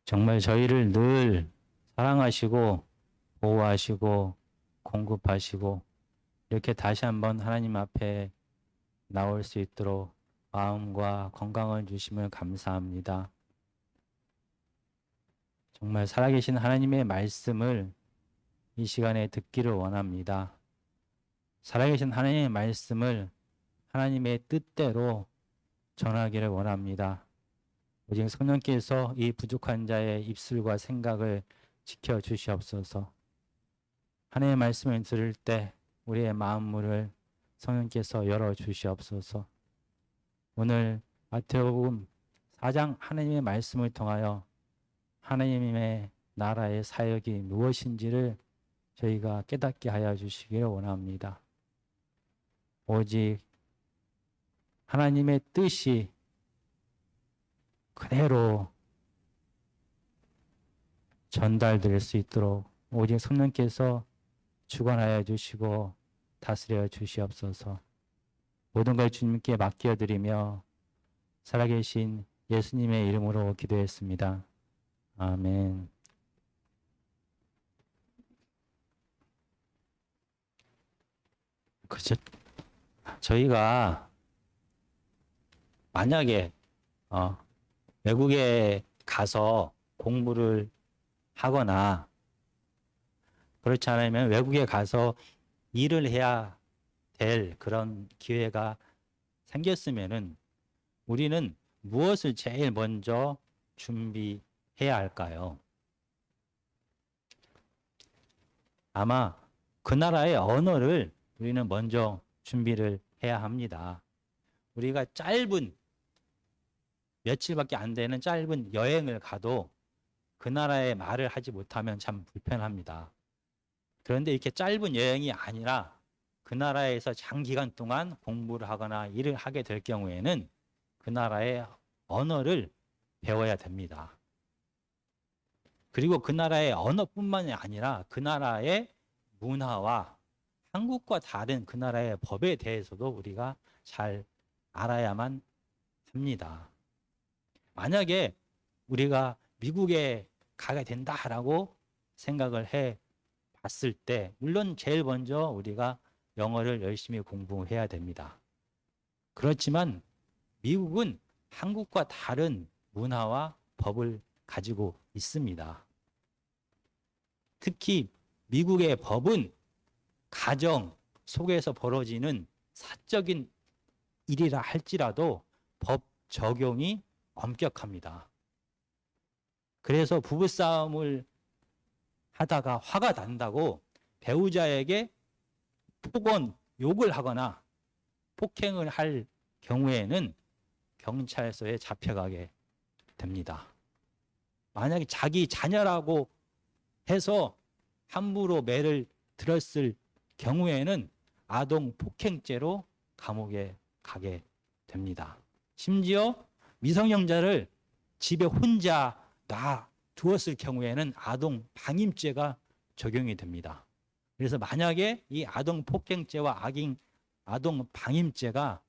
정말 저희를 늘 사랑하시고 보호하시고 공급하시고 이렇게 다시 한번 하나님 앞에 나올 수 있도록 마음과 건강을 주심을 감사합니다. 정말 살아계신 하나님의 말씀을 이 시간에 듣기를 원합니다. 살아계신 하나님의 말씀을 하나님의 뜻대로 전하기를 원합니다. 오직 성령께서 이 부족한 자의 입술과 생각을 지켜주시옵소서. 하나님의 말씀을 들을 때 우리의 마음문을 성령께서 열어주시옵소서. 오늘 마태복음 4장 하나님의 말씀을 통하여 하나님의 나라의 사역이 무엇인지를 저희가 깨닫게 하여 주시기를 원합니다. 오직 하나님의 뜻이 그대로 전달될 수 있도록 오직 성령께서 주관하여 주시고 다스려 주시옵소서. 모든 걸 주님께 맡겨드리며 살아계신 예수님의 이름으로 기도했습니다. 아멘. 그렇죠. 저희가 만약에 외국에 가서 공부를 하거나 그렇지 않으면 외국에 가서 일을 해야 될 그런 기회가 생겼으면은 우리는 무엇을 제일 먼저 준비해야 할까요? 아마 그 나라의 언어를 우리는 먼저 준비를 해야 합니다. 우리가 짧은 며칠밖에 안 되는 짧은 여행을 가도 그 나라의 말을 하지 못하면 참 불편합니다. 그런데 이렇게 짧은 여행이 아니라 그 나라에서 장기간 동안 공부를 하거나 일을 하게 될 경우에는 그 나라의 언어를 배워야 됩니다. 그리고 그 나라의 언어뿐만이 아니라 그 나라의 문화와 한국과 다른 그 나라의 법에 대해서도 우리가 잘 알아야만 합니다. 만약에 우리가 미국에 가게 된다라고 생각을 해 봤을 때 물론 제일 먼저 우리가 영어를 열심히 공부해야 됩니다. 그렇지만 미국은 한국과 다른 문화와 법을 가지고 있습니다. 특히 미국의 법은 가정 속에서 벌어지는 사적인 일이라 할지라도 법 적용이 엄격합니다. 그래서 부부싸움을 하다가 화가 난다고 배우자에게 폭언, 욕을 하거나 폭행을 할 경우에는 경찰서에 잡혀가게 됩니다. 만약에 자기 자녀라고 해서 함부로 매를 들었을 경우에는 아동 폭행죄로 감옥에 가게 됩니다. 심지어 미성년자를 집에 혼자 놔두었을 경우에는 아동 방임죄가 적용이 됩니다. 그래서 만약에 이 아동 폭행죄와 아동 방임죄가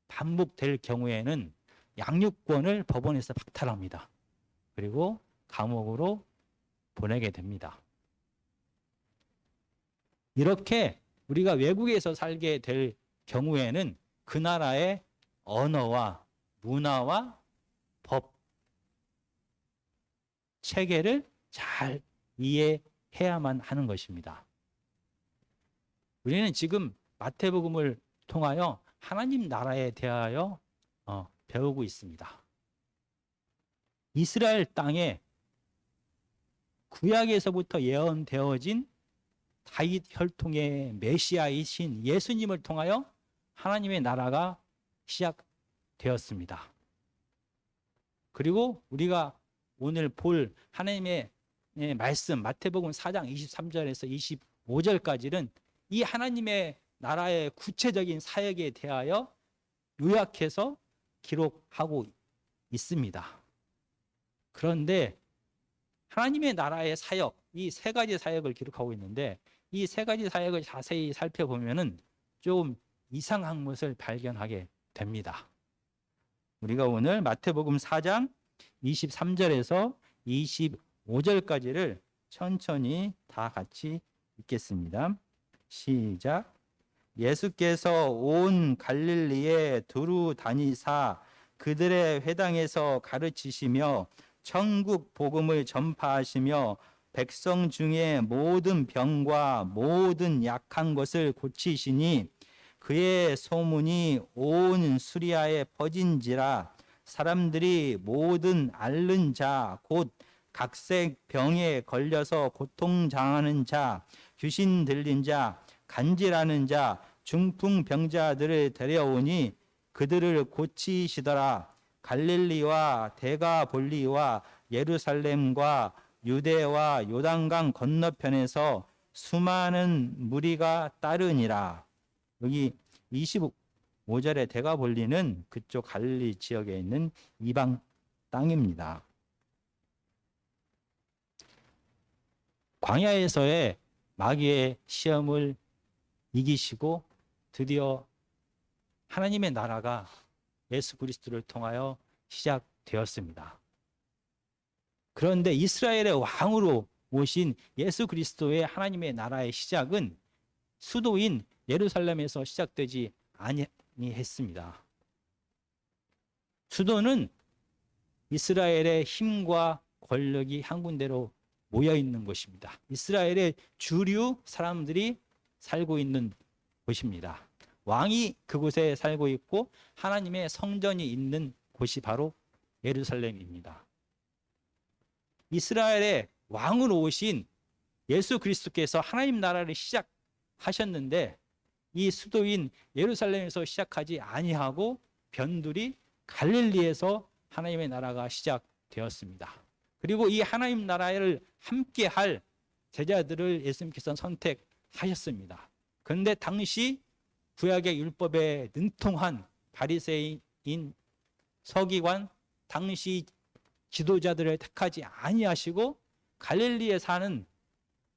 반복될 경우에는 양육권을 법원에서 박탈합니다. 그리고 감옥으로 보내게 됩니다. 이렇게 우리가 외국에서 살게 될 경우에는 그 나라의 언어와 문화와 법 체계를 잘 이해해야만 하는 것입니다. 우리는 지금 마태복음을 통하여 하나님 나라에 대하여 배우고 있습니다. 이스라엘 땅에 구약에서부터 예언되어진 다윗 혈통의 메시아이신 예수님을 통하여 하나님의 나라가 시작되었습니다. 그리고 우리가 오늘 볼 하나님의 말씀 마태복음 4장 23절에서 25절까지는 이 하나님의 나라의 구체적인 사역에 대하여 요약해서 기록하고 있습니다. 그런데 하나님의 나라의 사역, 이 세 가지 사역을 기록하고 있는데 이 세 가지 사역을 자세히 살펴보면은 좀 이상한 것을 발견하게 됩니다. 우리가 오늘 마태복음 4장 23절에서 25절까지를 천천히 다 같이 읽겠습니다. 시작. 예수께서 온 갈릴리에 두루 다니사 그들의 회당에서 가르치시며 천국 복음을 전파하시며 백성 중에 모든 병과 모든 약한 것을 고치시니 그의 소문이 온 수리아에 퍼진지라. 사람들이 모든 앓는 자 곧 각색 병에 걸려서 고통당하는 자, 귀신 들린 자, 간질하는 자, 중풍병자들을 데려오니 그들을 고치시더라. 갈릴리와 데가볼리와 예루살렘과 유대와 요단강 건너편에서 수많은 무리가 따르니라. 여기 25절에 데가볼리는 그쪽 갈릴리 지역에 있는 이방 땅입니다. 광야에서의 마귀의 시험을 이기시고 드디어 하나님의 나라가 예수 그리스도를 통하여 시작되었습니다. 그런데 이스라엘의 왕으로 오신 예수 그리스도의 하나님의 나라의 시작은 수도인 예루살렘에서 시작되지 아니했습니다. 수도는 이스라엘의 힘과 권력이 한 군데로 모여 있는 곳입니다. 이스라엘의 주류 사람들이 살고 있는 곳입니다. 왕이 그곳에 살고 있고 하나님의 성전이 있는 곳이 바로 예루살렘입니다. 이스라엘의 왕으로 오신 예수 그리스도께서 하나님 나라를 시작하셨는데 이 수도인 예루살렘에서 시작하지 아니하고 변두리 갈릴리에서 하나님의 나라가 시작되었습니다. 그리고 이 하나님 나라를 함께 할 제자들을 예수님께서 선택하셨습니다. 그런데 당시 구약의 율법에 능통한 바리새인 서기관, 당시 지도자들을 택하지 아니하시고 갈릴리에 사는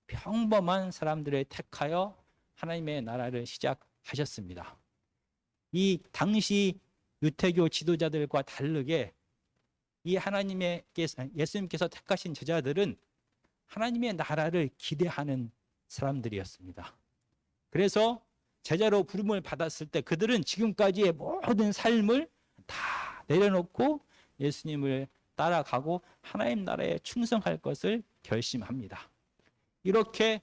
평범한 사람들을 택하여 하나님의 나라를 시작하셨습니다. 이 당시 유태교 지도자들과 다르게 이 예수님께서 택하신 제자들은 하나님의 나라를 기대하는 사람들이었습니다. 그래서 제자로 부름을 받았을 때 그들은 지금까지의 모든 삶을 다 내려놓고 예수님을 따라가고 하나님 나라에 충성할 것을 결심합니다. 이렇게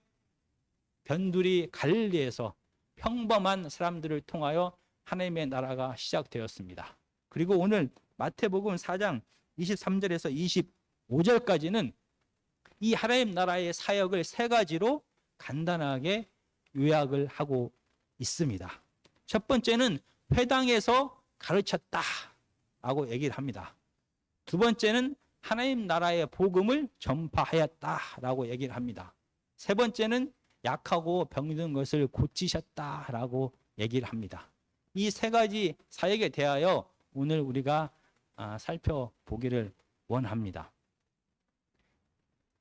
변두리 갈릴리에서 평범한 사람들을 통하여 하나님의 나라가 시작되었습니다. 그리고 오늘 마태복음 4장 23절에서 25절까지는 이 하나님 나라의 사역을 세 가지로 간단하게 요약을 하고 있습니다. 첫 번째는 회당에서 가르쳤다라고 얘기를 합니다. 두 번째는 하나님 나라의 복음을 전파하였다라고 얘기를 합니다. 세 번째는 약하고 병든 것을 고치셨다라고 얘기를 합니다. 이 세 가지 사역에 대하여 오늘 우리가 살펴보기를 원합니다.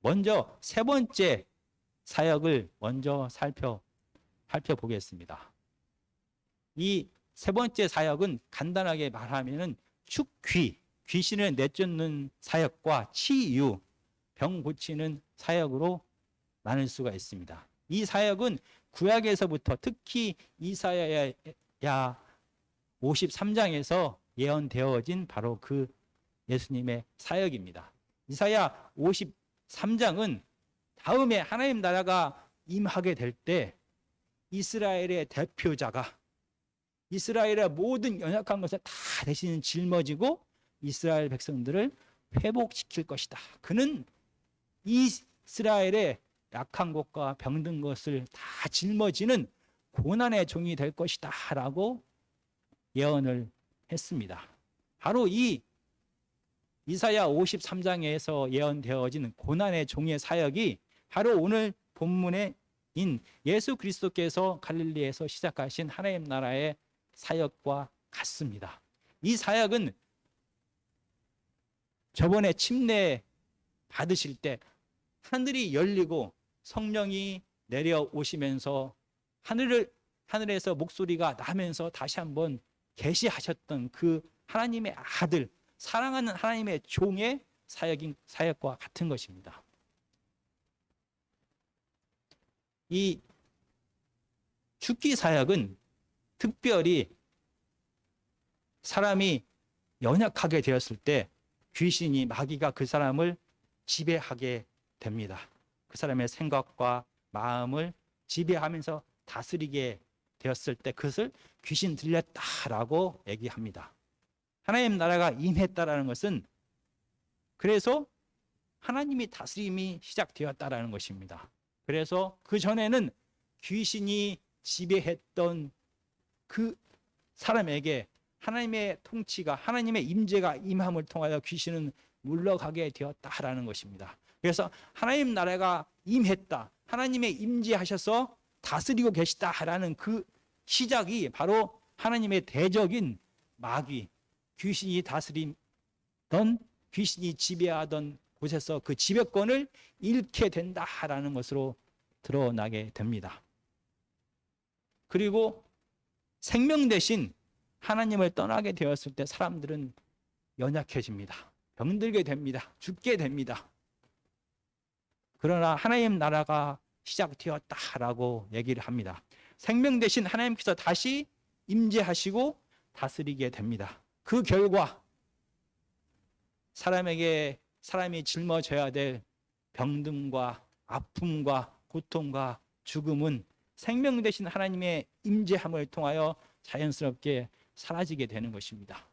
먼저 세 번째 사역을 먼저 살펴보겠습니다. 이 세 번째 사역은 간단하게 말하면은 축귀, 귀신을 내쫓는 사역과 치유, 병 고치는 사역으로 나눌 수가 있습니다. 이 사역은 구약에서부터 특히 이사야 53장에서 예언되어진 바로 그 예수님의 사역입니다. 이사야 53장은 다음에 하나님 나라가 임하게 될 때 이스라엘의 대표자가 이스라엘의 모든 연약한 것을 다 대신 짊어지고 이스라엘 백성들을 회복시킬 것이다. 그는 이스라엘의 약한 것과 병든 것을 다 짊어지는 고난의 종이 될 것이다 라고 예언을 했습니다. 바로 이 이사야 53장에서 예언되어진 고난의 종의 사역이 바로 오늘 본문인 예수 그리스도께서 갈릴리에서 시작하신 하나님 나라의 사역과 같습니다. 이 사역은 저번에 침례 받으실 때 하늘이 열리고 성령이 내려오시면서 하늘에서 목소리가 나면서 다시 한번 계시하셨던 그 하나님의 아들, 사랑하는 하나님의 종의 사역과 같은 것입니다. 이 죽기 사역은 특별히 사람이 연약하게 되었을 때 귀신이 마귀가 그 사람을 지배하게 됩니다. 그 사람의 생각과 마음을 지배하면서 다스리게 되었을 때 그것을 귀신 들렸다라고 얘기합니다. 하나님 나라가 임했다라는 것은 그래서 하나님이 다스림이 시작되었다라는 것입니다. 그래서 그 전에는 귀신이 지배했던 그 사람에게 하나님의 통치가 하나님의 임재가 임함을 통하여 귀신은 물러가게 되었다라는 것입니다. 그래서 하나님 나라가 임했다. 하나님의 임재하셔서 다스리고 계시다라는 그 시작이 바로 하나님의 대적인 마귀, 귀신이 다스리던 귀신이 지배하던 곳에서 그 지배권을 잃게 된다라는 것으로 드러나게 됩니다. 그리고 생명 대신 하나님을 떠나게 되었을 때 사람들은 연약해집니다. 병들게 됩니다. 죽게 됩니다. 그러나 하나님 나라가 시작되었다라고 얘기를 합니다. 생명 대신 하나님께서 다시 임재하시고 다스리게 됩니다. 그 결과 사람이 짊어져야 될 병듦과 아픔과 고통과 죽음은 생명 대신 하나님의 임재함을 통하여 자연스럽게 사라지게 되는 것입니다.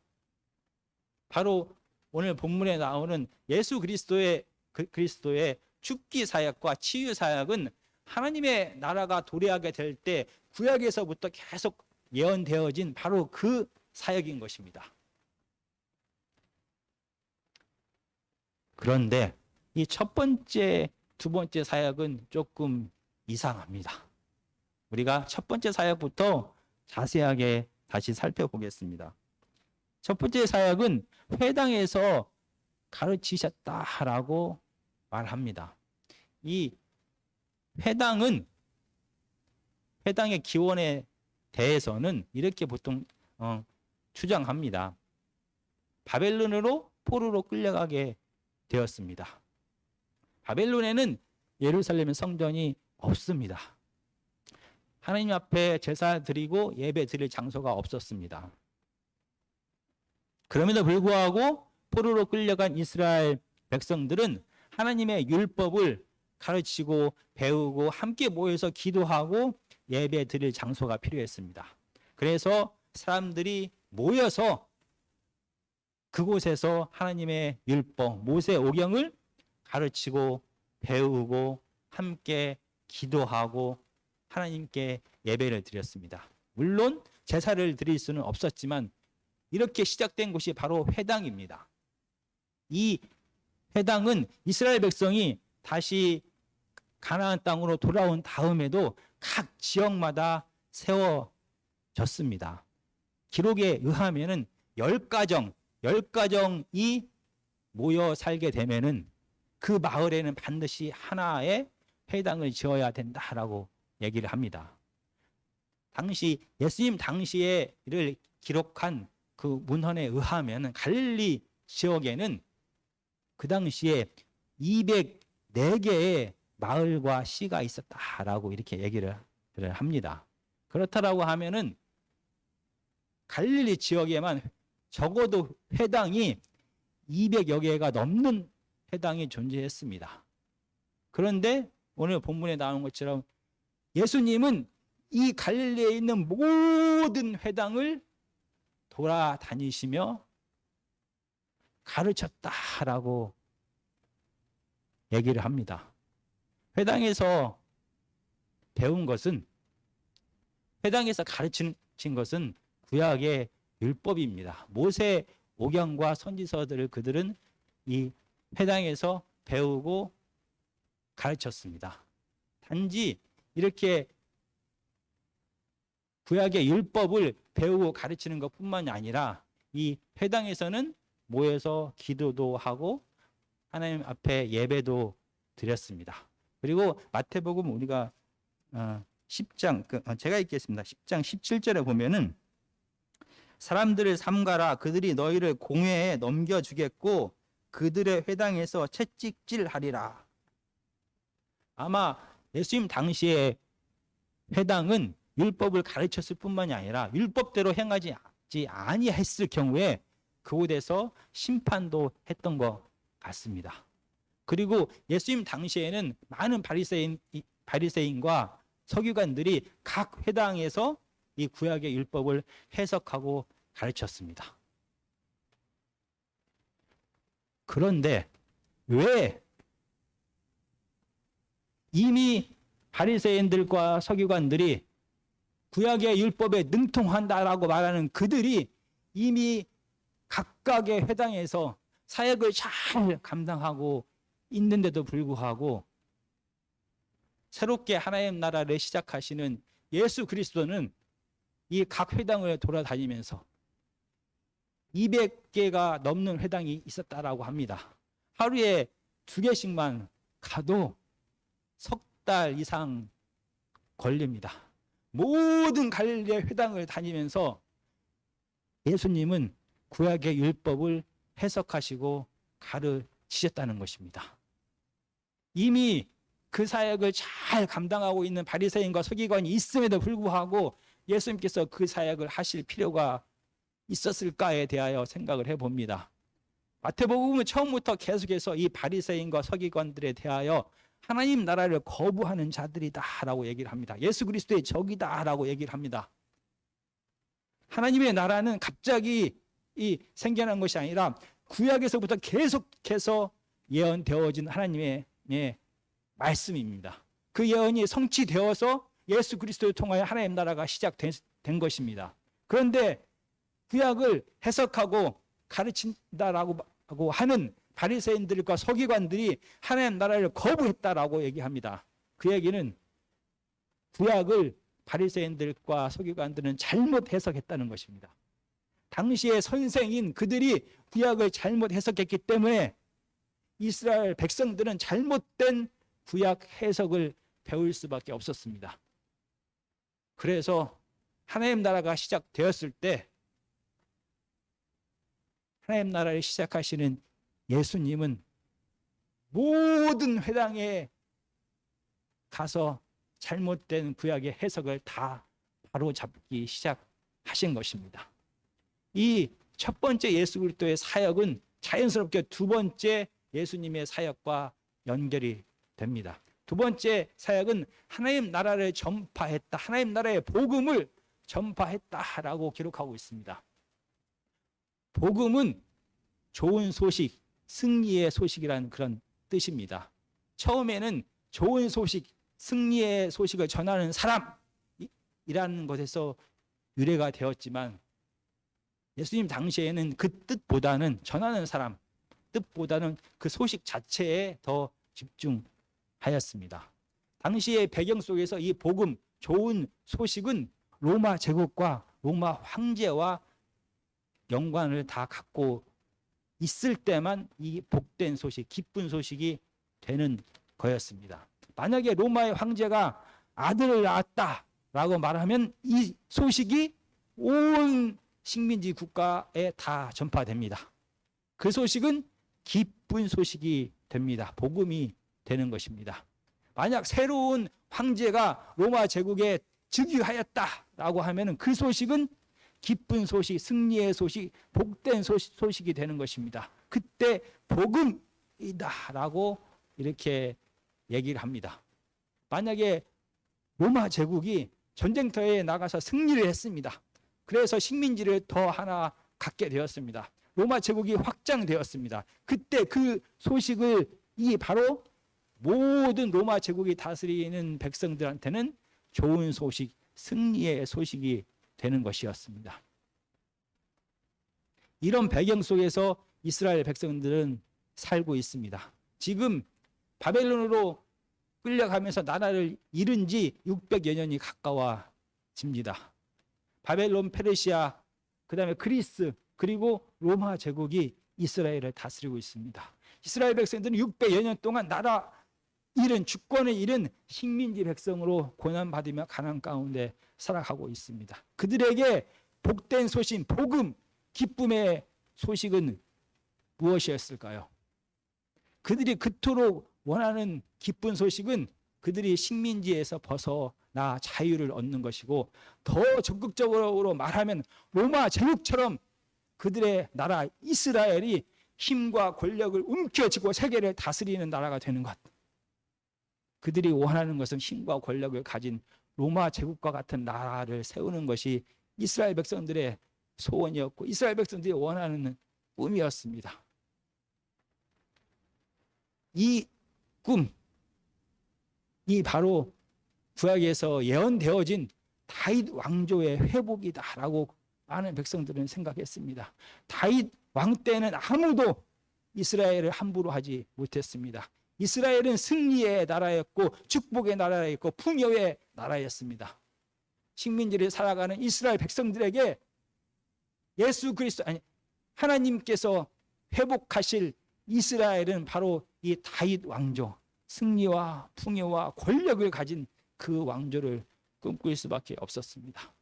바로 오늘 본문에 나오는 예수 그리스도의 죽기 사역과 치유 사역은 하나님의 나라가 도래하게 될 때 구약에서부터 계속 예언되어진 바로 그 사역인 것입니다. 그런데 이 첫 번째, 두 번째 사역은 조금 이상합니다. 우리가 첫 번째 사역부터 자세하게 다시 살펴보겠습니다. 첫 번째 사역은 회당에서 가르치셨다라고 말합니다. 이 회당의 기원에 대해서는 이렇게 보통 추정합니다. 바벨론으로 포로로 끌려가게 되었습니다. 바벨론에는 예루살렘의 성전이 없습니다. 하나님 앞에 제사 드리고 예배 드릴 장소가 없었습니다. 그럼에도 불구하고 포로로 끌려간 이스라엘 백성들은 하나님의 율법을 가르치고 배우고 함께 모여서 기도하고 예배 드릴 장소가 필요했습니다. 그래서 사람들이 모여서 그곳에서 하나님의 율법, 모세 오경을 가르치고 배우고 함께 기도하고 하나님께 예배를 드렸습니다. 물론 제사를 드릴 수는 없었지만 이렇게 시작된 곳이 바로 회당입니다. 이 회당은 이스라엘 백성이 다시 가나안 땅으로 돌아온 다음에도 각 지역마다 세워졌습니다. 기록에 의하면은 10가정이 모여 살게 되면은 그 마을에는 반드시 하나의 회당을 지어야 된다라고 얘기를 합니다. 당시 예수님 당시에를 기록한 그 문헌에 의하면 갈릴리 지역에는 그 당시에 204개의 마을과 시가 있었다라고 이렇게 얘기를 합니다. 그렇다라고 하면은 갈릴리 지역에만 적어도 회당이 200여 개가 넘는 회당이 존재했습니다. 그런데 오늘 본문에 나온 것처럼 예수님은 이 갈릴리에 있는 모든 회당을 돌아다니시며 가르쳤다라고 얘기를 합니다. 회당에서 배운 것은, 회당에서 가르친 것은 구약의 율법입니다. 모세 오경과 선지서들을 그들은 이 회당에서 배우고 가르쳤습니다. 단지 이렇게 구약의 율법을 배우고 가르치는 것뿐만이 아니라 이 회당에서는 모여서 기도도 하고 하나님 앞에 예배도 드렸습니다. 그리고 마태복음 우리가 10장 제가 읽겠습니다. 10장 17절에 보면은 사람들을 삼가라. 그들이 너희를 공회에 넘겨주겠고 그들의 회당에서 채찍질하리라. 아마 예수님 당시에 회당은 율법을 가르쳤을 뿐만이 아니라 율법대로 행하지 아니했을 경우에 그곳에서 심판도 했던 것 같습니다. 그리고 예수님 당시에는 많은 바리새인과 서기관들이 각 회당에서 이 구약의 율법을 해석하고 가르쳤습니다. 그런데 왜 이미 바리새인들과 서기관들이 구약의 율법에 능통한다라고 말하는 그들이 이미 각각의 회당에서 사역을 잘 감당하고 있는데도 불구하고 새롭게 하나님 나라를 시작하시는 예수 그리스도는 이 각 회당을 돌아다니면서 200개가 넘는 회당이 있었다라고 합니다. 하루에 2개씩만 가도 석 달 이상 걸립니다. 모든 갈릴리 회당을 다니면서 예수님은 구약의 율법을 해석하시고 가르치셨다는 것입니다. 이미 그 사역을 잘 감당하고 있는 바리새인과 서기관이 있음에도 불구하고 예수님께서 그 사역을 하실 필요가 있었을까에 대하여 생각을 해봅니다. 마태복음은 처음부터 계속해서 이 바리새인과 서기관들에 대하여 하나님 나라를 거부하는 자들이다라고 얘기를 합니다. 예수 그리스도의 적이다라고 얘기를 합니다. 하나님의 나라는 갑자기 생겨난 것이 아니라 구약에서부터 계속해서 예언되어진 하나님의 말씀입니다. 그 예언이 성취되어서 예수 그리스도를 통하여 하나님 나라가 시작된 것입니다. 그런데 구약을 해석하고 가르친다라고 하는 바리새인들과 서기관들이 하나님 나라를 거부했다라고 얘기합니다. 그 얘기는 구약을 바리새인들과 서기관들은 잘못 해석했다는 것입니다. 당시의 선생인 그들이 구약을 잘못 해석했기 때문에 이스라엘 백성들은 잘못된 구약 해석을 배울 수밖에 없었습니다. 그래서 하나님 나라가 시작되었을 때 하나님 나라를 시작하시는 예수님은 모든 회당에 가서 잘못된 구약의 해석을 다 바로잡기 시작하신 것입니다. 이 첫 번째 예수 그리스도의 사역은 자연스럽게 두 번째 예수님의 사역과 연결이 됩니다. 두 번째 사역은 하나님 나라를 전파했다. 하나님 나라의 복음을 전파했다라고 기록하고 있습니다. 복음은 좋은 소식, 승리의 소식이라는 그런 뜻입니다. 처음에는 좋은 소식, 승리의 소식을 전하는 사람이라는 것에서 유래가 되었지만 예수님 당시에는 그 뜻보다는 전하는 사람, 뜻보다는 그 소식 자체에 더 집중하였습니다. 당시의 배경 속에서 이 복음, 좋은 소식은 로마 제국과 로마 황제와 연관을 다 갖고 있을 때만 이 복된 소식, 기쁜 소식이 되는 거였습니다. 만약에 로마의 황제가 아들을 낳았다라고 말하면 이 소식이 온 식민지 국가에 다 전파됩니다. 그 소식은 기쁜 소식이 됩니다. 복음이 되는 것입니다. 만약 새로운 황제가 로마 제국에 즉위하였다라고 하면 그 소식은 기쁜 소식, 승리의 소식, 복된 소식이 되는 것입니다. 그때 복음이다라고 이렇게 얘기를 합니다. 만약에 로마 제국이 전쟁터에 나가서 승리를 했습니다. 그래서 식민지를 더 하나 갖게 되었습니다. 로마 제국이 확장되었습니다. 그때 그 소식을 바로 모든 로마 제국이 다스리는 백성들한테는 좋은 소식, 승리의 소식이 되는 것이었습니다. 이런 배경 속에서 이스라엘 백성들은 살고 있습니다. 지금 바벨론으로 끌려가면서 나라를 잃은 지 600여 년이 가까워집니다. 바벨론, 페르시아, 그 다음에 그리스, 그리고 로마 제국이 이스라엘을 다스리고 있습니다. 이스라엘 백성들은 600여 년 동안 나라 잃은, 주권을 잃은 식민지 백성으로 고난받으며 가난 가운데 살아가고 있습니다. 그들에게 복된 소식, 복음, 기쁨의 소식은 무엇이었을까요? 그들이 그토록 원하는 기쁜 소식은 그들이 식민지에서 벗어나 자유를 얻는 것이고, 더 적극적으로 말하면 로마 제국처럼 그들의 나라 이스라엘이 힘과 권력을 움켜쥐고 세계를 다스리는 나라가 되는 것. 그들이 원하는 것은 힘과 권력을 가진 로마 제국과 같은 나라를 세우는 것이 이스라엘 백성들의 소원이었고 이스라엘 백성들이 원하는 꿈이었습니다. 이 꿈, 이 바로 구약에서 예언되어진 다윗 왕조의 회복이다라고 많은 백성들은 생각했습니다. 다윗 왕 때는 아무도 이스라엘을 함부로 하지 못했습니다. 이스라엘은 승리의 나라였고 축복의 나라였고 풍요의 나라였습니다. 식민지를 살아가는 이스라엘 백성들에게 예수 그리스도, 아니, 하나님께서 회복하실 이스라엘은 바로 이 다윗 왕조, 승리와 풍요와 권력을 가진 그 왕조를 꿈꿀 수밖에 없었습니다.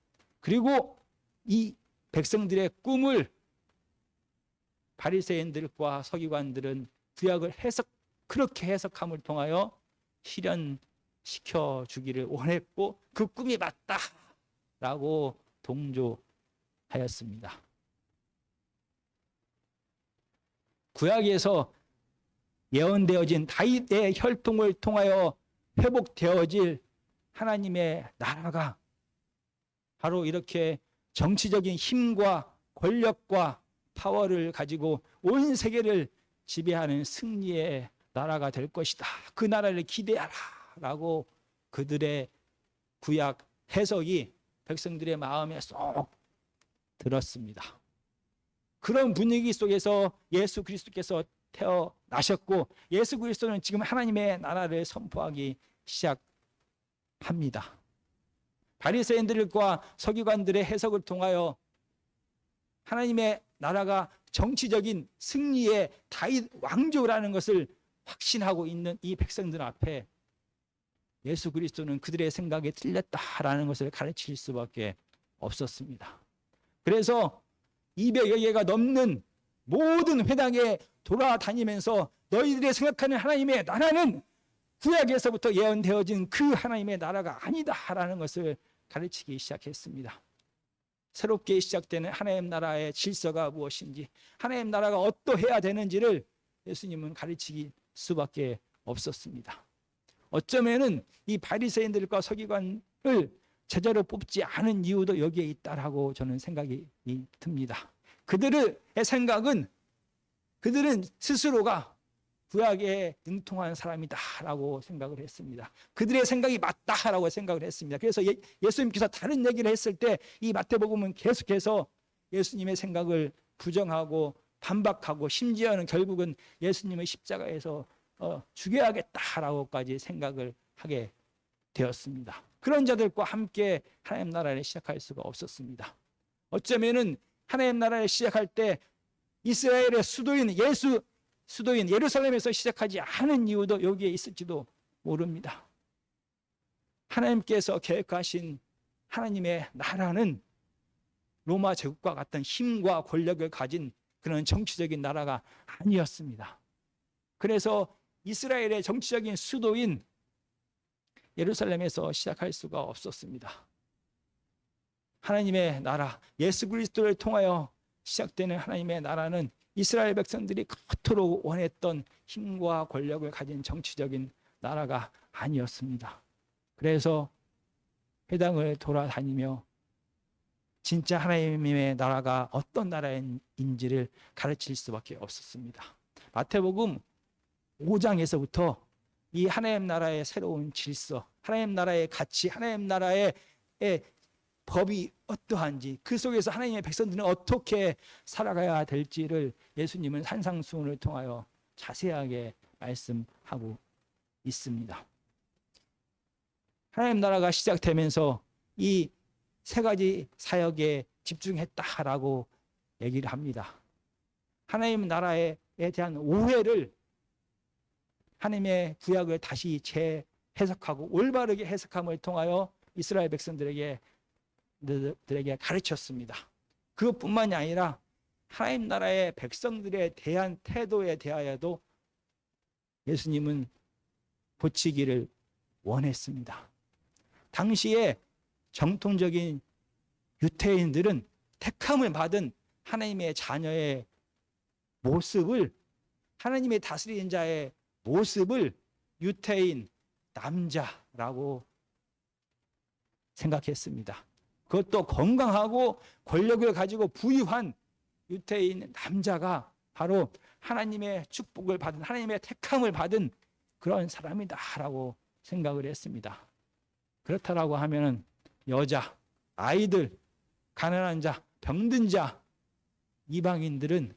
그리고 이 백성들의 꿈을 바리새인들과 서기관들은 구약을 그렇게 해석함을 통하여 실현시켜 주기를 원했고 그 꿈이 맞다라고 동조하였습니다. 구약에서 예언되어진 다윗의 혈통을 통하여 회복되어질 하나님의 나라가 바로 이렇게 정치적인 힘과 권력과 파워를 가지고 온 세계를 지배하는 승리의 나라가 될 것이다. 그 나라를 기대하라 라고 그들의 구약 해석이 백성들의 마음에 쏙 들었습니다. 그런 분위기 속에서 예수 그리스도께서 태어나셨고 예수 그리스도는 지금 하나님의 나라를 선포하기 시작합니다. 바리새인들과 서기관들의 해석을 통하여 하나님의 나라가 정치적인 승리의 다윗 왕조라는 것을 확신하고 있는 이 백성들 앞에 예수 그리스도는 그들의 생각에 틀렸다라는 것을 가르칠 수밖에 없었습니다. 그래서 200여 개가 넘는 모든 회당에 돌아다니면서 너희들이 생각하는 하나님의 나라는 구약에서부터 예언되어진 그 하나님의 나라가 아니다라는 것을 가르치기 시작했습니다. 새롭게 시작되는 하나님 나라의 질서가 무엇인지, 하나님 나라가 어떠해야 되는지를 예수님은 가르치기 수밖에 없었습니다. 어쩌면은 이 바리새인들과 서기관을 제자로 뽑지 않은 이유도 여기에 있다라고 저는 생각이 듭니다. 그들의 생각은 그들은 스스로가 구약에 능통한 사람이다라고 생각을 했습니다. 그들의 생각이 맞다라고 생각을 했습니다. 그래서 예수님께서 다른 얘기를 했을 때 이 마태복음은 계속해서 예수님의 생각을 부정하고 반박하고 심지어는 결국은 예수님을 십자가에서 죽여야겠다라고까지 생각을 하게 되었습니다. 그런 자들과 함께 하나님 나라를 시작할 수가 없었습니다. 어쩌면은 하나님 나라를 시작할 때 이스라엘의 수도인 예루살렘에서 시작하지 않은 이유도 여기에 있을지도 모릅니다. 하나님께서 계획하신 하나님의 나라는 로마 제국과 같은 힘과 권력을 가진 그런 정치적인 나라가 아니었습니다. 그래서 이스라엘의 정치적인 수도인 예루살렘에서 시작할 수가 없었습니다. 하나님의 나라, 예수 그리스도를 통하여 시작되는 하나님의 나라는 이스라엘 백성들이 그토록 원했던 힘과 권력을 가진 정치적인 나라가 아니었습니다. 그래서 회당을 돌아다니며 진짜 하나님의 나라가 어떤 나라인지를 가르칠 수밖에 없었습니다. 마태복음 5장에서부터 이 하나님 나라의 새로운 질서, 하나님 나라의 가치, 하나님 나라의 법이 어떠한지, 그 속에서 하나님의 백성들은 어떻게 살아가야 될지를 예수님은 산상수훈을 통하여 자세하게 말씀하고 있습니다. 하나님 나라가 시작되면서 이 세 가지 사역에 집중했다라고 얘기를 합니다. 하나님 나라에 대한 오해를 하나님의 구약을 다시 재해석하고 올바르게 해석함을 통하여 이스라엘 백성들에게 가르쳤습니다. 그것뿐만이 아니라 하나님 나라의 백성들에 대한 태도에 대하여도 예수님은 고치기를 원했습니다. 당시에 정통적인 유대인들은 택함을 받은 하나님의 자녀의 모습을, 하나님의 다스리는 자의 모습을 유대인 남자라고 생각했습니다. 그것도 건강하고 권력을 가지고 부유한 유대인 남자가 바로 하나님의 축복을 받은, 하나님의 택함을 받은 그런 사람이다라고 생각을 했습니다. 그렇다라고 하면은 여자, 아이들, 가난한 자, 병든 자, 이방인들은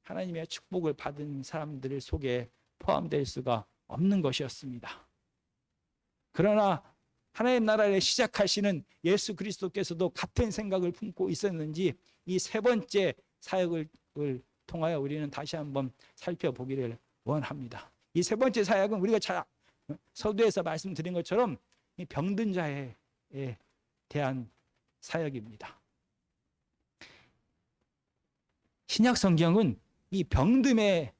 하나님의 축복을 받은 사람들 속에 포함될 수가 없는 것이었습니다. 그러나 하나님 나라를 시작하시는 예수 그리스도께서도 같은 생각을 품고 있었는지 이 세 번째 사역을 통하여 우리는 다시 한번 살펴보기를 원합니다. 이 세 번째 사역은 우리가 잘 서두에서 말씀드린 것처럼 이 병든 자에 대한 사역입니다. 신약 성경은 이 병듦에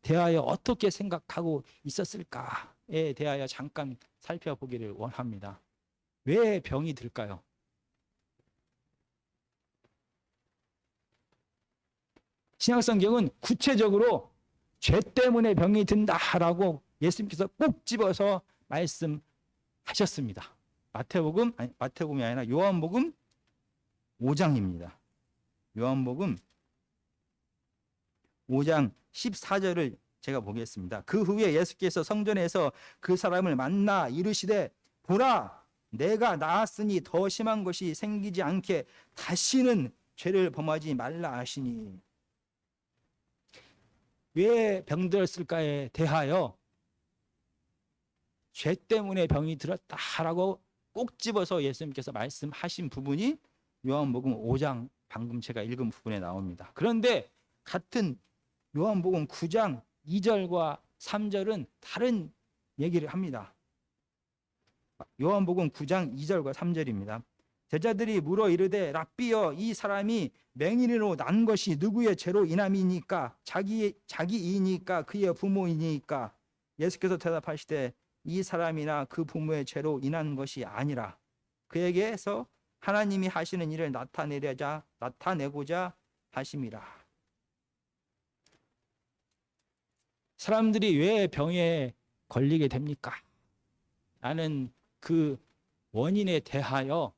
대하여 어떻게 생각하고 있었을까에 대하여 잠깐 살펴보기를 원합니다. 왜 병이 들까요? 신약 성경은 구체적으로 죄 때문에 병이 든다라고 예수님께서 꼭 집어서 말씀하셨습니다. 마태복음이 아니라 요한복음 5장입니다. 요한복음 5장 14절을 제가 보겠습니다. 그 후에 예수께서 성전에서 그 사람을 만나 이르시되 보라 내가 나았으니 더 심한 것이 생기지 않게 다시는 죄를 범하지 말라 하시니. 왜 병들었을까에 대하여 죄 때문에 병이 들었다라고 꼭 집어서 예수님께서 말씀하신 부분이 요한복음 5장 방금 제가 읽은 부분에 나옵니다. 그런데 같은 요한복음 9장 2절과 3절은 다른 얘기를 합니다. 요한복음 9장 2절과 3절입니다. 제자들이 물어 이르되 랍비여 이 사람이 맹인으로 난 것이 누구의 죄로 인함이니까 자기이니까 그의 부모이니까. 예수께서 대답하시되 이 사람이나 그 부모의 죄로 인한 것이 아니라 그에게서 하나님이 하시는 일을 나타내고자 하심이라. 사람들이 왜 병에 걸리게 됩니까? 라는 그 원인에 대하여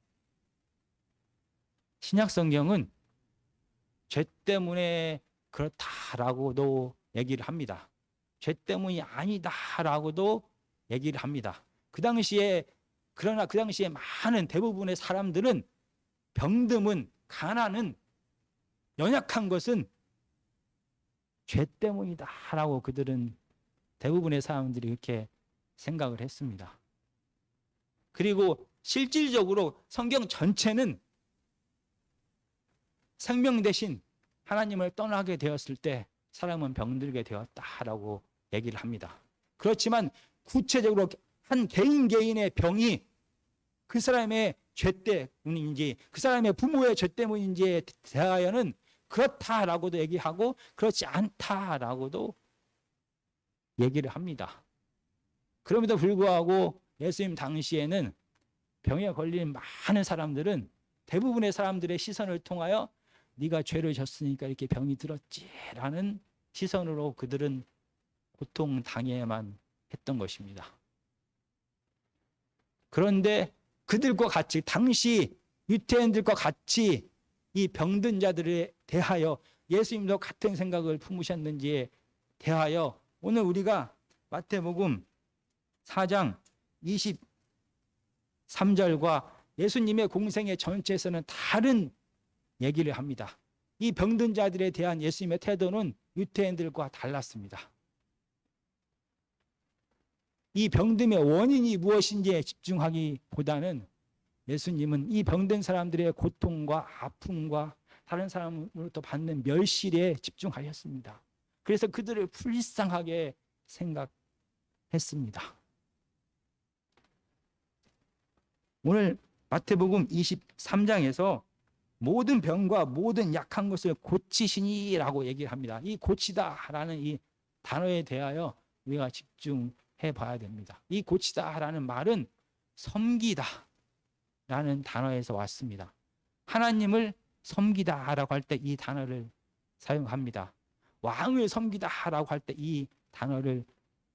신약 성경은 죄 때문에 그렇다라고도 얘기를 합니다. 죄 때문이 아니다라고도 얘기를 합니다. 그러나 그 당시에 많은 대부분의 사람들은 병듦은, 가난은, 연약한 것은 죄 때문이다라고 그들은 대부분의 사람들이 그렇게 생각을 했습니다. 그리고 실질적으로 성경 전체는 생명 대신 하나님을 떠나게 되었을 때 사람은 병들게 되었다라고 얘기를 합니다. 그렇지만 구체적으로 한 개인의 병이 그 사람의 죄 때문인지 그 사람의 부모의 죄 때문인지에 대하여는 그렇다라고도 얘기하고 그렇지 않다라고도 얘기를 합니다. 그럼에도 불구하고 예수님 당시에는 병에 걸린 많은 사람들은 대부분의 사람들의 시선을 통하여 네가 죄를 졌으니까 이렇게 병이 들었지라는 시선으로 그들은 고통당해야만 했던 것입니다. 그런데 그들과 같이, 당시 유대인들과 같이 이 병든 자들에 대하여 예수님도 같은 생각을 품으셨는지에 대하여 오늘 우리가 마태복음 4장 23절과 예수님의 공생의 전체에서는 다른 얘기를 합니다. 이 병든 자들에 대한 예수님의 태도는 유대인들과 달랐습니다. 이 병듦의 원인이 무엇인지에 집중하기보다는 예수님은 이 병든 사람들의 고통과 아픔과 다른 사람으로부터 받는 멸시에 집중하셨습니다. 그래서 그들을 불쌍하게 생각했습니다. 오늘 마태복음 23장에서 모든 병과 모든 약한 것을 고치시니라고 얘기를 합니다. 이 고치다라는 이 단어에 대하여 우리가 집중해 봐야 됩니다. 이 고치다라는 말은 섬기다라는 단어에서 왔습니다. 하나님을 섬기다라고 할 때 이 단어를 사용합니다. 왕을 섬기다라고 할 때 이 단어를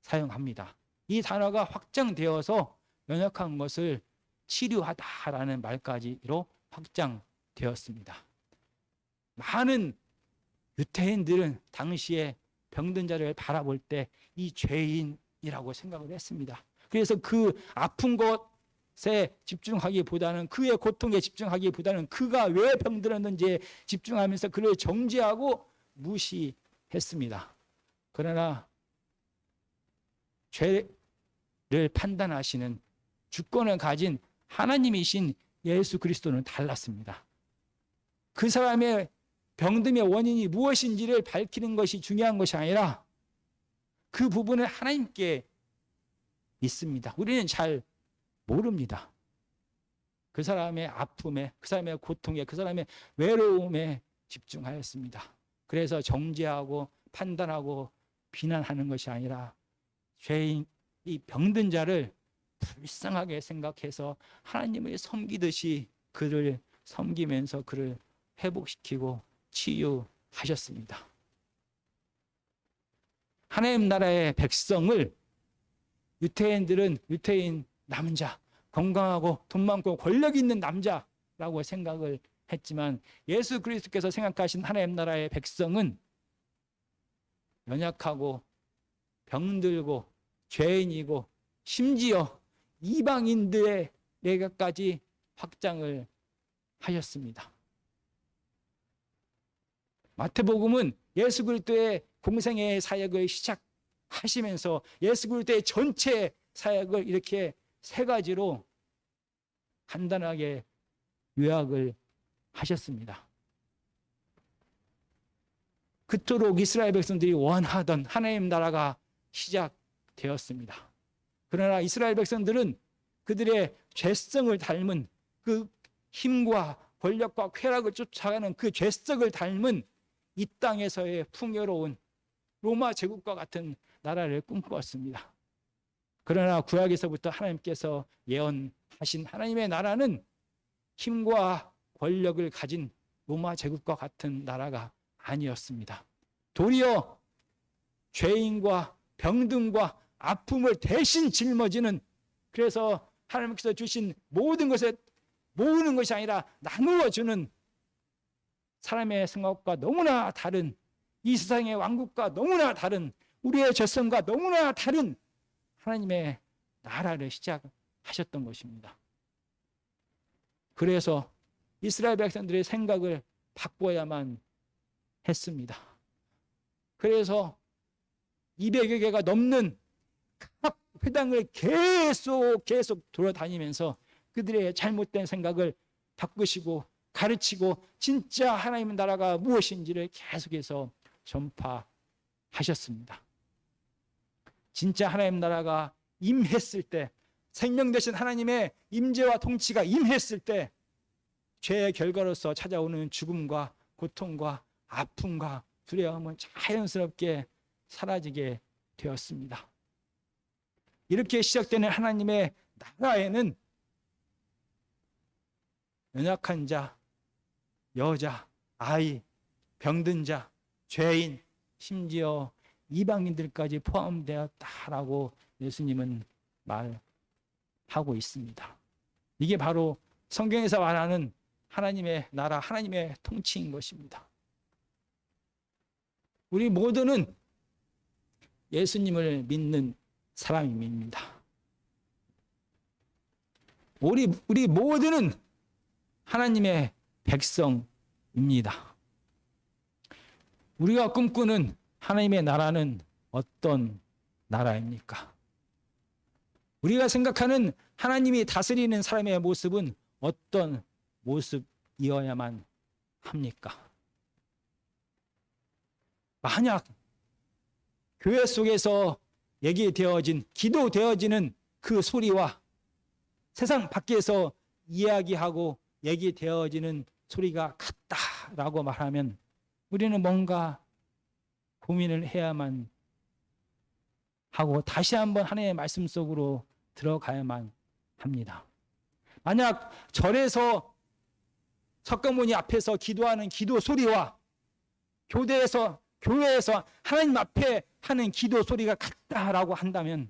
사용합니다. 이 단어가 확장되어서 연약한 것을 치료하다라는 말까지로 확장되었습니다. 많은 유대인들은 당시에 병든 자를 바라볼 때 이 죄인이라고 생각을 했습니다. 그래서 그 아픈 것에 집중하기보다는, 그의 고통에 집중하기보다는 그가 왜 병들었는지에 집중하면서 그를 정죄하고 무시했습니다. 그러나 죄를 판단하시는 주권을 가진 하나님이신 예수 그리스도는 달랐습니다. 그 사람의 병듦의 원인이 무엇인지를 밝히는 것이 중요한 것이 아니라 그 부분을 하나님께 있습니다. 우리는 잘 모릅니다. 그 사람의 아픔에, 그 사람의 고통에, 그 사람의 외로움에 집중하였습니다. 그래서 정죄하고 판단하고 비난하는 것이 아니라 죄인, 이 병든 자를 불쌍하게 생각해서 하나님을 섬기듯이 그를 섬기면서 그를 회복시키고 치유하셨습니다. 하나님 나라의 백성을 유대인들은 유대인 남자, 건강하고 돈 많고 권력 있는 남자라고 생각을 했지만 예수 그리스도께서 생각하신 하나님 나라의 백성은 연약하고 병들고 죄인이고 심지어 이방인들에게까지 확장을 하셨습니다. 마태복음은 예수 그리스도의 공생의 사역을 시작하시면서 예수 그리스도의 전체 사역을 이렇게 세 가지로 간단하게 요약을 하셨습니다. 그토록 이스라엘 백성들이 원하던 하나님 나라가 시작되었습니다. 그러나 이스라엘 백성들은 그들의 죄성을 닮은, 그 힘과 권력과 쾌락을 쫓아가는 그 죄성을 닮은 이 땅에서의 풍요로운 로마 제국과 같은 나라를 꿈꾸었습니다. 그러나 구약에서부터 하나님께서 예언하신 하나님의 나라는 힘과 권력을 가진 로마 제국과 같은 나라가 아니었습니다. 도리어 죄인과 병든과 아픔을 대신 짊어지는, 그래서 하나님께서 주신 모든 것에 모으는 것이 아니라 나누어 주는, 사람의 생각과 너무나 다른, 이 세상의 왕국과 너무나 다른, 우리의 죄성과 너무나 다른 하나님의 나라를 시작하셨던 것입니다. 그래서 이스라엘 백성들의 생각을 바꿔야만 했습니다. 그래서 200여 개가 넘는 각 회당을 계속 돌아다니면서 그들의 잘못된 생각을 바꾸시고 가르치고 진짜 하나님의 나라가 무엇인지를 계속해서 전파하셨습니다. 진짜 하나님 나라가 임했을 때, 생명 되신 하나님의 임재와 통치가 임했을 때 죄의 결과로서 찾아오는 죽음과 고통과 아픔과 두려움은 자연스럽게 사라지게 되었습니다. 이렇게 시작되는 하나님의 나라에는 연약한 자, 여자, 아이, 병든 자, 죄인, 심지어 이방인들까지 포함되었다라고 예수님은 말하고 있습니다. 이게 바로 성경에서 말하는 하나님의 나라, 하나님의 통치인 것입니다. 우리 모두는 예수님을 믿는 사람입니다. 우리 모두는 하나님의 백성입니다. 우리가 꿈꾸는 하나님의 나라는 어떤 나라입니까? 우리가 생각하는 하나님이 다스리는 사람의 모습은 어떤 모습이어야만 합니까? 만약 교회 속에서 얘기되어진, 기도되어지는 그 소리와 세상 밖에서 이야기하고 얘기되어지는 소리가 같다라고 말하면 우리는 뭔가 고민을 해야만 하고 다시 한번 하나님의 말씀 속으로 들어가야만 합니다. 만약 절에서 석가모니 앞에서 기도하는 기도 소리와 교회에서 하나님 앞에 하는 기도 소리가 같다라고 한다면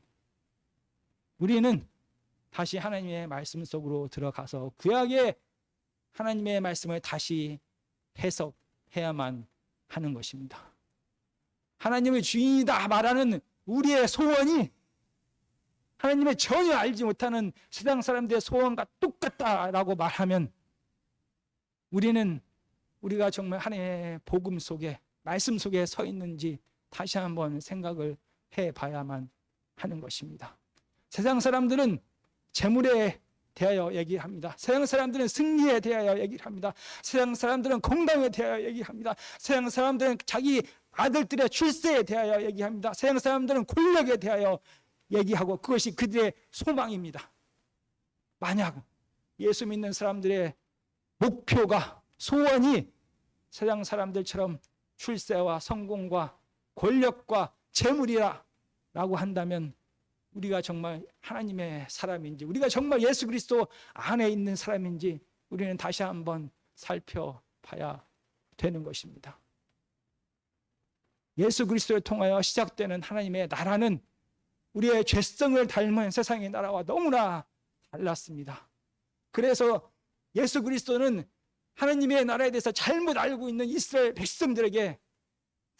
우리는 다시 하나님의 말씀 속으로 들어가서 구약의 하나님의 말씀을 다시 해석해야만 하는 것입니다. 하나님의 주인이다 말하는 우리의 소원이 하나님의 전혀 알지 못하는 세상 사람들의 소원과 똑같다라고 말하면 우리가 정말 하나님의 복음 속에 말씀 속에 서 있는지 다시 한번 생각을 해봐야만 하는 것입니다. 세상 사람들은 재물에 대하여 얘기합니다. 세상 사람들은 승리에 대하여 얘기를 합니다. 세상 사람들은 건강에 대하여 얘기합니다. 세상 사람들은 자기 아들들의 출세에 대하여 얘기합니다. 세상 사람들은 권력에 대하여 얘기하고 그것이 그들의 소망입니다. 만약 예수 믿는 사람들의 목표가 소원이 세상 사람들처럼 출세와 성공과 권력과 재물이라고 한다면 우리가 정말 하나님의 사람인지 우리가 정말 예수 그리스도 안에 있는 사람인지 우리는 다시 한번 살펴봐야 되는 것입니다. 예수 그리스도를 통하여 시작되는 하나님의 나라는 우리의 죄성을 닮은 세상의 나라와 너무나 달랐습니다. 그래서 예수 그리스도는 하나님의 나라에 대해서 잘못 알고 있는 이스라엘 백성들에게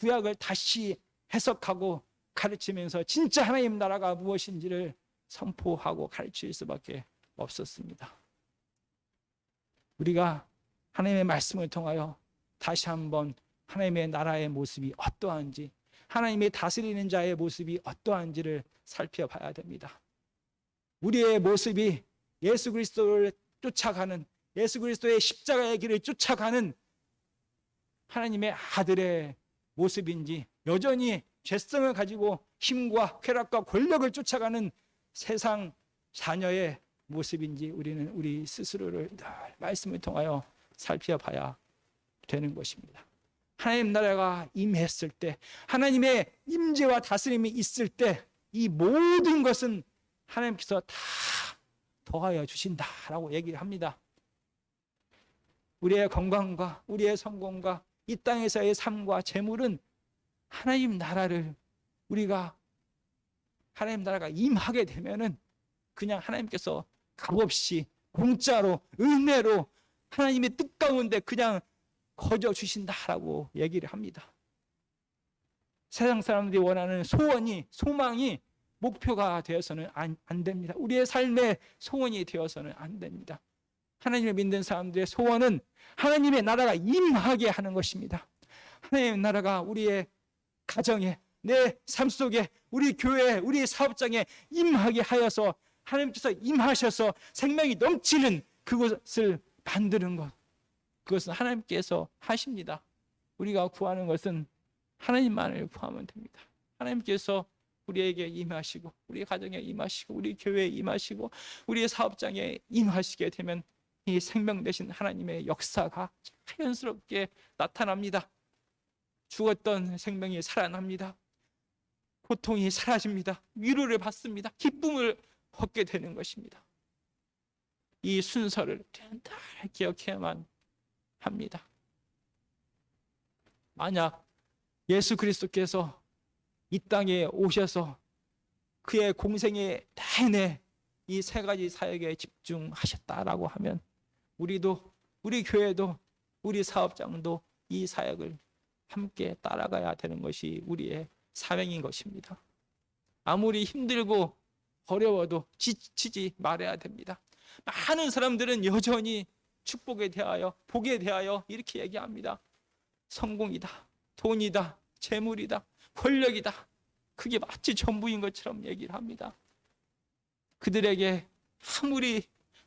구약을 다시 해석하고 가르치면서 진짜 하나님 나라가 무엇인지를 선포하고 가르칠 수밖에 없었습니다. 우리가 하나님의 말씀을 통하여 다시 한번 하나님의 나라의 모습이 어떠한지, 하나님의 다스리는 자의 모습이 어떠한지를 살펴봐야 됩니다. 우리의 모습이 예수 그리스도를 쫓아가는, 예수 그리스도의 십자가의 길을 쫓아가는 하나님의 아들의 모습인지, 여전히 죄성을 가지고 힘과 쾌락과 권력을 쫓아가는 세상 자녀의 모습인지 우리는 우리 스스로를 늘 말씀을 통하여 살펴봐야 되는 것입니다. 하나님 나라가 임했을 때, 하나님의 임재와 다스림이 있을 때 이 모든 것은 하나님께서 다 더하여 주신다라고 얘기를 합니다. 우리의 건강과 우리의 성공과 이 땅에서의 삶과 재물은 하나님 나라를 우리가 하나님 나라가 임하게 되면은 그냥 하나님께서 값없이 공짜로 은혜로 하나님의 뜻 가운데 그냥 거저 주신다라고 얘기를 합니다. 세상 사람들이 원하는 소원이, 소망이 목표가 되어서는 안 됩니다. 우리의 삶의 소원이 되어서는 안 됩니다. 하나님을 믿는 사람들의 소원은 하나님의 나라가 임하게 하는 것입니다. 하나님의 나라가 우리의 가정에, 내 삶 속에, 우리 교회에, 우리 사업장에 임하게 하여서 하나님께서 임하셔서 생명이 넘치는 그것을 만드는 것, 그것은 하나님께서 하십니다. 우리가 구하는 것은 하나님만을 구하면 됩니다. 하나님께서 우리에게 임하시고, 우리 가정에 임하시고, 우리 교회에 임하시고, 우리의 사업장에 임하시게 되면 이 생명 되신 하나님의 역사가 자연스럽게 나타납니다. 죽었던 생명이 살아납니다. 고통이 사라집니다. 위로를 받습니다. 기쁨을 얻게 되는 것입니다. 이 순서를 잘 기억해야만 합니다. 만약 예수 그리스도께서 이 땅에 오셔서 그의 공생의 내내 이 세 가지 사역에 집중하셨다라고 하면 우리도, 우리 교회도, 우리 사업장도 이 사역을 함께 따라가야 되는 것이 우리의 사명인 것입니다. 아무리 힘들고 어려워도 지치지 말아야 됩니다. 많은 사람들은 여전히 축복에 대하여, 복에 대하여 이렇게 얘기합니다. 성공이다, 돈이다, 재물이다, 권력이다. 그게 마치 전부인 것처럼 얘기를 합니다. 그들에게 아무리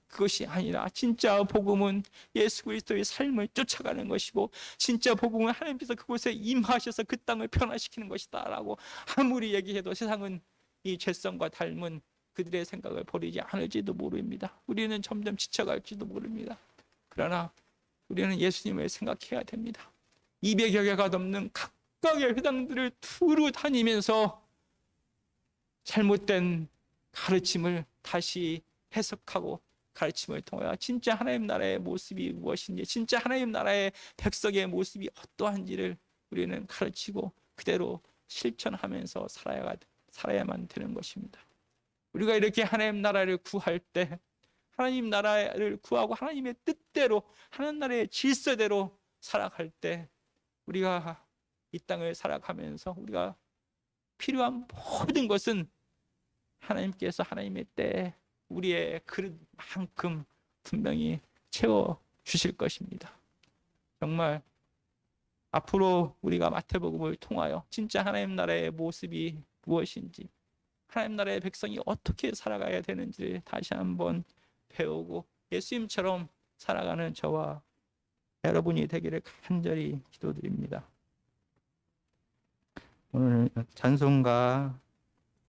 그것이 아니라 진짜 복음은 예수 그리스도의 삶을 쫓아가는 것이고, 진짜 복음은 하나님께서 그곳에 임하셔서 그 땅을 변화시키는 것이다 라고 아무리 얘기해도 세상은 이 죄성과 닮은 그들의 생각을 버리지 않을지도 모릅니다. 우리는 점점 지쳐갈지도 모릅니다. 그러나 우리는 예수님을 생각해야 됩니다. 200여 개가 넘는 각각의 회당들을 두루 다니면서 잘못된 가르침을 다시 해석하고 가르침을 통하여 진짜 하나님 나라의 모습이 무엇인지, 진짜 하나님 나라의 백성의 모습이 어떠한지를 우리는 가르치고 그대로 실천하면서 살아야만 되는 것입니다. 우리가 이렇게 하나님 나라를 구할 때, 하나님 나라를 구하고 하나님의 뜻대로, 하나님 나라의 질서대로 살아갈 때, 우리가 이 땅을 살아가면서 우리가 필요한 모든 것은 하나님께서 하나님의 때 우리의 그릇만큼 분명히 채워 주실 것입니다. 정말 앞으로 우리가 마태복음을 통하여 진짜 하나님 나라의 모습이 무엇인지, 하나님 나라의 백성이 어떻게 살아가야 되는지를 다시 한번 배우고 예수님처럼 살아가는 저와 여러분이 되기를 간절히 기도드립니다. 오늘 찬송가